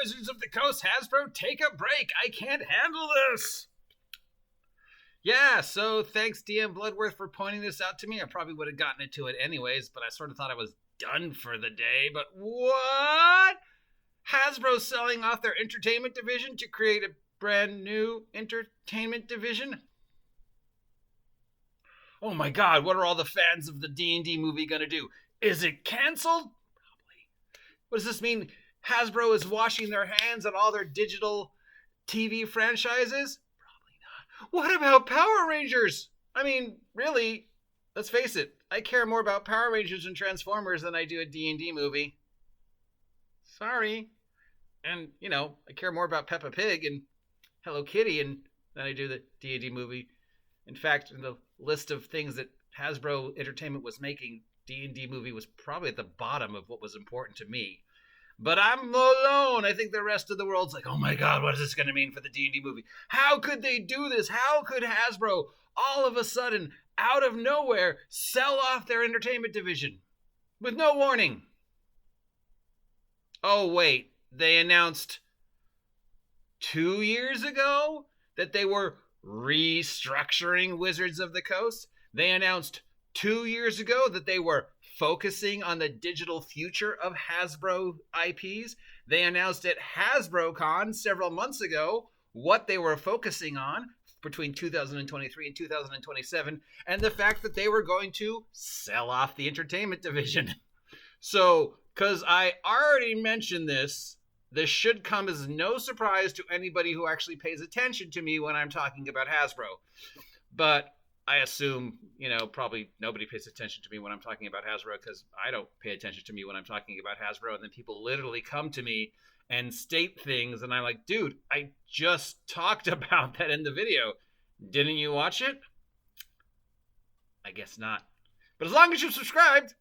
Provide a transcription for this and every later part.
Wizards of the Coast, Hasbro, take a break. I can't handle this. Yeah, so thanks DM Bloodworth for pointing this out to me. I probably would have gotten into it anyways, but I sort of thought I was done for the day. But what? Hasbro selling off their entertainment division to create a brand new entertainment division? Oh my god, what are all the fans of the D&D movie going to do? Is it canceled? Probably. What does this mean? Hasbro is washing their hands on all their digital TV franchises? Probably not. What about Power Rangers? I mean, really, let's face it. I care more about Power Rangers and Transformers than I do a D&D movie. Sorry. And, you know, I care more about Peppa Pig and Hello Kitty than I do the D&D movie. In fact, in the list of things that Hasbro Entertainment was making, D&D movie was probably at the bottom of what was important to me. But I'm alone. I think the rest of the world's like, oh my god, what is this going to mean for the D&D movie? How could they do this? How could Hasbro all of a sudden, out of nowhere, sell off their entertainment division with no warning? Oh wait, they announced 2 years ago that they were restructuring Wizards of the Coast. They announced 2 years ago that they were focusing on the digital future of Hasbro IPs. They announced at HasbroCon several months ago what they were focusing on between 2023 and 2027, and the fact that they were going to sell off the entertainment division. So, because I already mentioned this should come as no surprise to anybody who actually pays attention to me when I'm talking about Hasbro. But I assume, you know, probably nobody pays attention to me when I'm talking about Hasbro because I don't pay attention to me when I'm talking about Hasbro. And then people literally come to me and state things. And I'm like, dude, I just talked about that in the video. Didn't you watch it? I guess not. But as long as you've subscribed.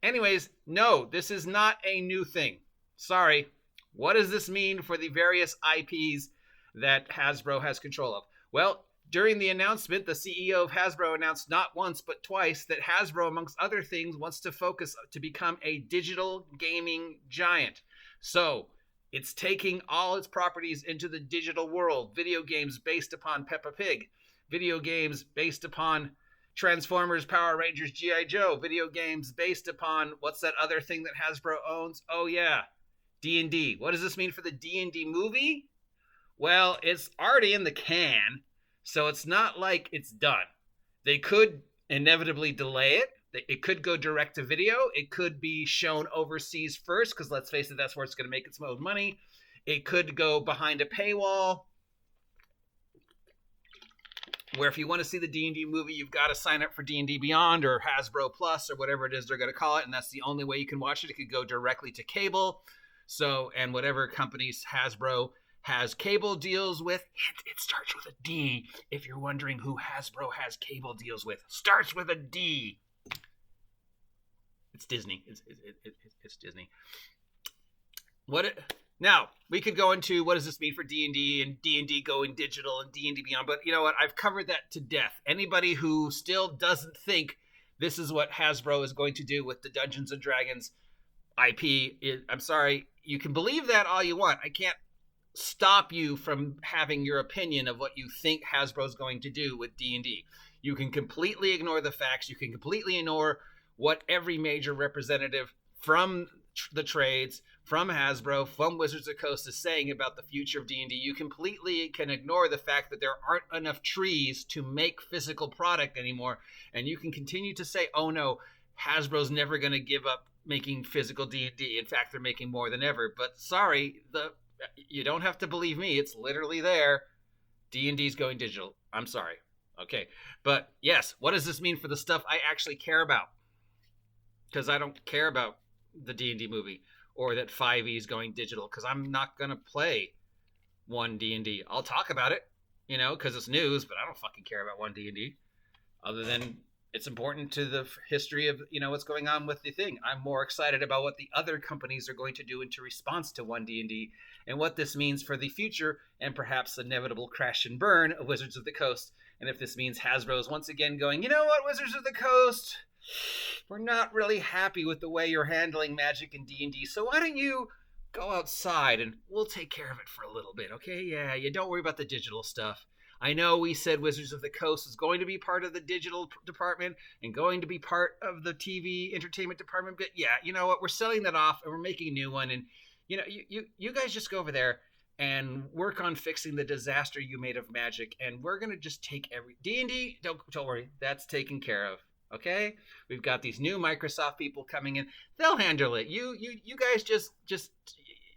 Anyways, no, this is not a new thing. Sorry. What does this mean for the various IPs that Hasbro has control of? Well, during the announcement, the CEO of Hasbro announced not once but twice that Hasbro, amongst other things, wants to focus to become a digital gaming giant. So, it's taking all its properties into the digital world. Video games based upon Peppa Pig. Video games based upon Transformers, Power Rangers, G.I. Joe. Video games based upon, what's that other thing that Hasbro owns? Oh yeah, D&D. What does this mean for the D&D movie? Well, it's already in the can, so it's not like it's done. They could inevitably delay it. It could go direct to video. It could be shown overseas first, because let's face it, that's where it's going to make its most money. It could go behind a paywall, where if you want to see the D&D movie, you've got to sign up for D&D Beyond or HASBRO Plus or whatever it is they're going to call it, and that's the only way you can watch it. It could go directly to cable. So, and whatever companies Hasbro has cable deals with, it starts with a D. If you're wondering who Hasbro has cable deals with, starts with a D. It's Disney. It's Disney. Now, we could go into what does this mean for D&D and D&D going digital and D&D Beyond, but you know what? I've covered that to death. Anybody who still doesn't think this is what Hasbro is going to do with the Dungeons & Dragons IP, I'm sorry, you can believe that all you want. I can't stop you from having your opinion of what you think Hasbro is going to do with D&D. You can completely ignore the facts. You can completely ignore what every major representative from the trades, from Hasbro, from Wizards of the Coast is saying about the future of D&D. You completely can ignore the fact that there aren't enough trees to make physical product anymore. And you can continue to say, oh no, Hasbro's never going to give up making physical D&D. In fact, they're making more than ever. But sorry, you don't have to believe me. It's literally there. D&D's going digital. I'm sorry. Okay. But yes, what does this mean for the stuff I actually care about? Because I don't care about the D&D movie or that 5e is going digital, because I'm not going to play one D&D. I'll talk about it, because it's news, but I don't fucking care about one D&D other than it's important to the history of, what's going on with the thing. I'm more excited about what the other companies are going to do into response to one D&D and what this means for the future and perhaps inevitable crash and burn of Wizards of the Coast. And if this means Hasbro is once again going, you know what, Wizards of the Coast, we're not really happy with the way you're handling Magic and D&D, so why don't you go outside and we'll take care of it for a little bit, okay? Yeah, you don't worry about the digital stuff. I know we said Wizards of the Coast is going to be part of the digital department and going to be part of the TV entertainment department, but yeah, you know what? We're selling that off and we're making a new one, and you guys just go over there and work on fixing the disaster you made of Magic, and we're gonna just take every D&D. Don't worry, that's taken care of. Okay, we've got these new Microsoft people coming in. They'll handle it. You guys just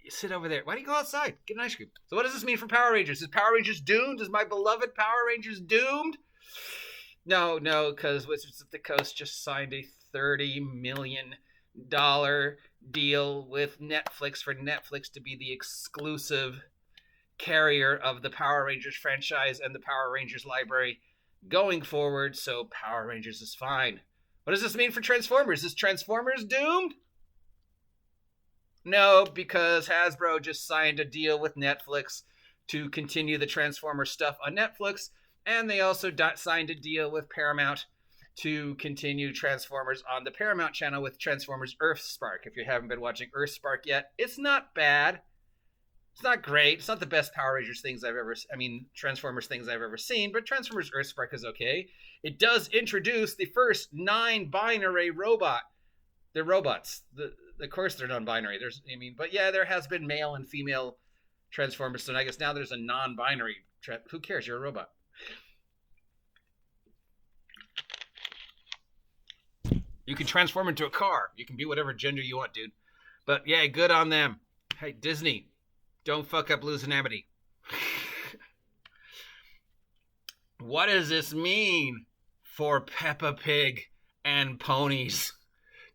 sit over there. Why don't you go outside? Get an ice cream. So what does this mean for Power Rangers? Is Power Rangers doomed? Is my beloved Power Rangers doomed? No, because Wizards of the Coast just signed a $30 million deal with Netflix for Netflix to be the exclusive carrier of the Power Rangers franchise and the Power Rangers library going forward, so Power Rangers is fine. What does this mean for Transformers? Is Transformers doomed? No, because Hasbro just signed a deal with Netflix to continue the Transformers stuff on Netflix, and they also signed a deal with Paramount to continue Transformers on the Paramount channel with Transformers Earthspark. If you haven't been watching Earthspark yet, it's not bad. It's not great. It's not the best Power Rangers Transformers things I've ever seen, but Transformers Earthspark is okay. It does introduce the first non-binary robot. They're robots. Of course they're non-binary. But yeah, there has been male and female Transformers, so I guess now there's a non-binary. Who cares? You're a robot. You can transform into a car. You can be whatever gender you want, dude. But yeah, good on them. Hey, Disney, don't fuck up losing Amity. What does this mean for Peppa Pig and ponies?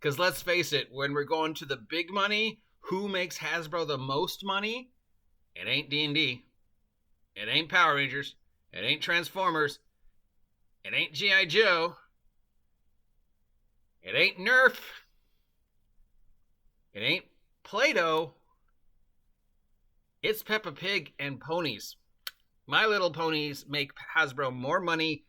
Because let's face it, when we're going to the big money, who makes Hasbro the most money? It ain't D&D. It ain't Power Rangers. It ain't Transformers. It ain't G.I. Joe. It ain't Nerf. It ain't Play-Doh. It's Peppa Pig and ponies. My Little Ponies make Hasbro more money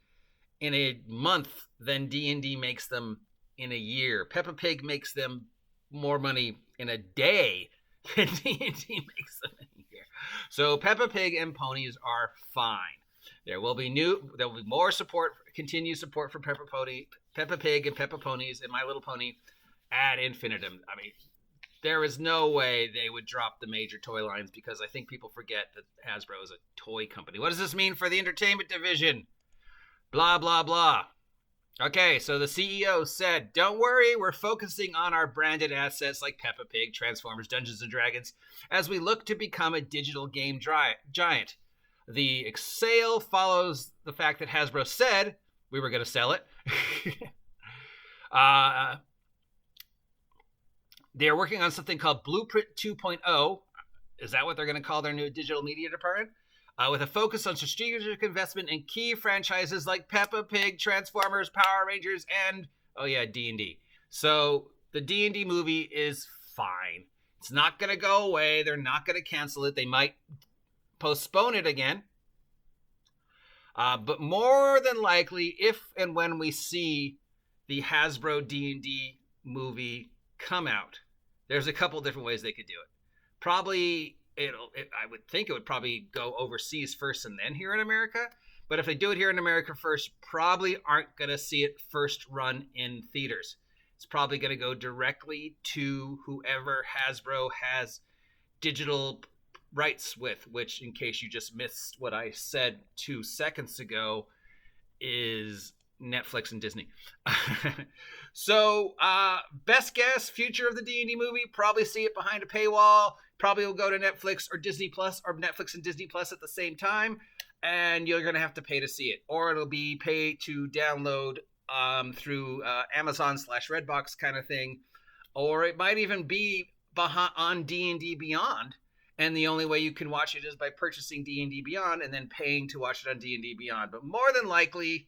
in a month than D&D makes them in a year. Peppa Pig makes them more money in a day than D&D makes them in a year. So Peppa Pig and ponies are fine. There will be more support, continued support for Peppa Pig and Peppa Ponies and My Little Pony ad infinitum. There is no way they would drop the major toy lines, because I think people forget that Hasbro is a toy company. What does this mean for the entertainment division? Blah, blah, blah. Okay, so the CEO said, don't worry, we're focusing on our branded assets like Peppa Pig, Transformers, Dungeons & Dragons, as we look to become a digital game giant. The sale follows the fact that Hasbro said we were going to sell it. They're working on something called Blueprint 2.0. Is that what they're going to call their new digital media department? With a focus on strategic investment in key franchises like Peppa Pig, Transformers, Power Rangers, and, D&D. So the D&D movie is fine. It's not going to go away. They're not going to cancel it. They might postpone it again. But more than likely, if and when we see the Hasbro D&D movie come out, there's a couple different ways they could do it. Probably, I would think it would probably go overseas first and then here in America. But if they do it here in America first, probably aren't going to see it first run in theaters. It's probably going to go directly to whoever Hasbro has digital rights with, which, in case you just missed what I said 2 seconds ago, is Netflix and Disney. So, best guess, future of the D&D movie, probably see it behind a paywall. Probably will go to Netflix or Disney Plus, or Netflix and Disney Plus at the same time. And you're going to have to pay to see it. Or it'll be pay to download through Amazon/Redbox kind of thing. Or it might even be on D&D Beyond. And the only way you can watch it is by purchasing D&D Beyond and then paying to watch it on D&D Beyond. But more than likely,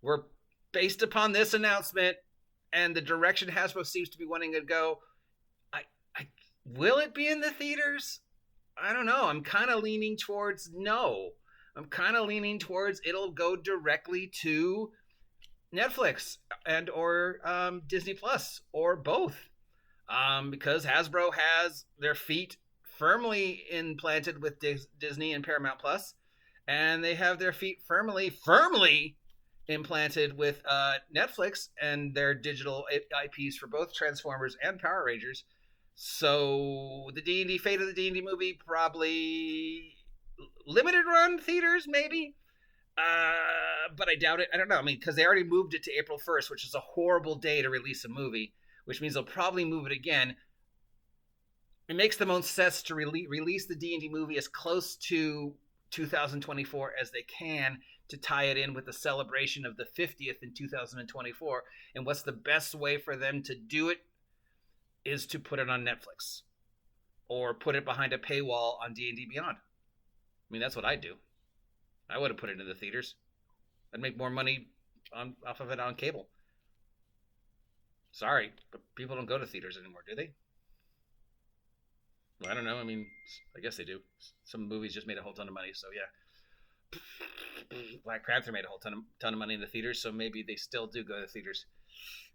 we're based upon this announcement and the direction Hasbro seems to be wanting to go. Will it be in the theaters? I don't know. I'm kind of leaning towards no. I'm kind of leaning towards it'll go directly to Netflix and or Disney Plus or both, because Hasbro has their feet firmly implanted with Disney and Paramount Plus, and they have their feet firmly implanted with Netflix and their digital IPs for both Transformers and Power Rangers. So the D&D fate of the D&D movie, probably limited run theaters, maybe. But I doubt it. I don't know. I mean, because they already moved it to April 1st, which is a horrible day to release a movie, which means they'll probably move it again. It makes the most sense to release the D&D movie as close to 2024 as they can to tie it in with the celebration of the 50th in 2024. And what's the best way for them to do it is to put it on Netflix or put it behind a paywall on D&D Beyond. I mean, that's what I'd do. I would have put it in the theaters. I'd make more money off of it on cable. Sorry, but people don't go to theaters anymore, do they? Well, I don't know. I mean, I guess they do. Some movies just made a whole ton of money, so yeah. Black Panther made a whole ton of money in the theaters, so maybe they still do go to the theaters.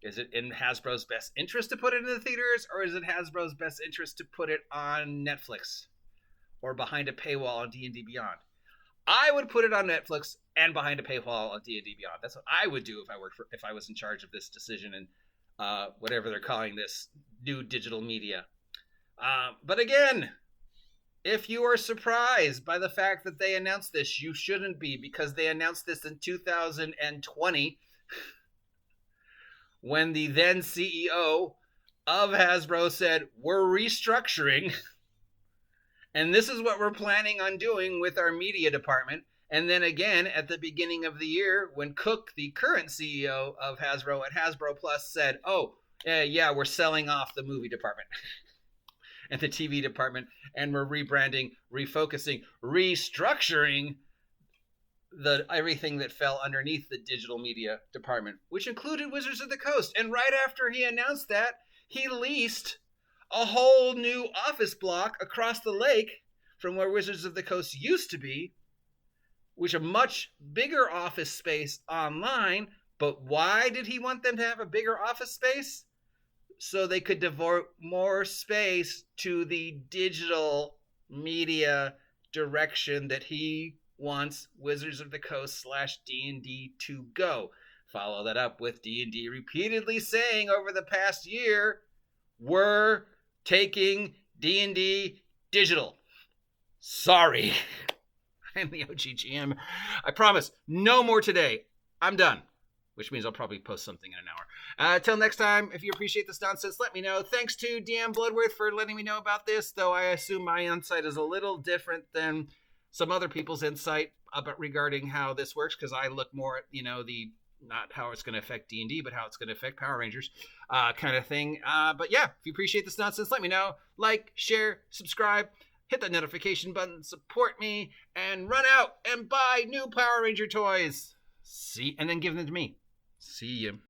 Is it in Hasbro's best interest to put it in the theaters, or is it Hasbro's best interest to put it on Netflix or behind a paywall on D&D Beyond? I would put it on Netflix and behind a paywall on D&D Beyond. That's what I would do if I was in charge of this decision and whatever they're calling this new digital media. But again, if you are surprised by the fact that they announced this, you shouldn't be, because they announced this in 2020 when the then CEO of Hasbro said, we're restructuring, and this is what we're planning on doing with our media department. And then again, at the beginning of the year, when Cook, the current CEO of Hasbro at Hasbro Plus, said, oh, yeah, we're selling off the movie department and the TV department, and we're rebranding, refocusing, restructuring everything that fell underneath the digital media department, which included Wizards of the Coast. And right after he announced that, he leased a whole new office block across the lake from where Wizards of the Coast used to be, which a much bigger office space online. But why did he want them to have a bigger office space? So they could devote more space to the digital media direction that he wants Wizards of the Coast /D&D to go. Follow that up with D&D repeatedly saying over the past year, we're taking D&D digital. Sorry. I'm the OGGM. I promise, no more today. I'm done. Which means I'll probably post something in an hour. Till next time, if you appreciate this nonsense, let me know. Thanks to DM Bloodworth for letting me know about this, though I assume my insight is a little different than some other people's insight about regarding how this works, because I look more at, the not how it's going to affect D&D, but how it's going to affect Power Rangers kind of thing. But yeah, if you appreciate this nonsense, let me know. Like, share, subscribe, hit that notification button, support me, and run out and buy new Power Ranger toys. See, and then give them to me. See you.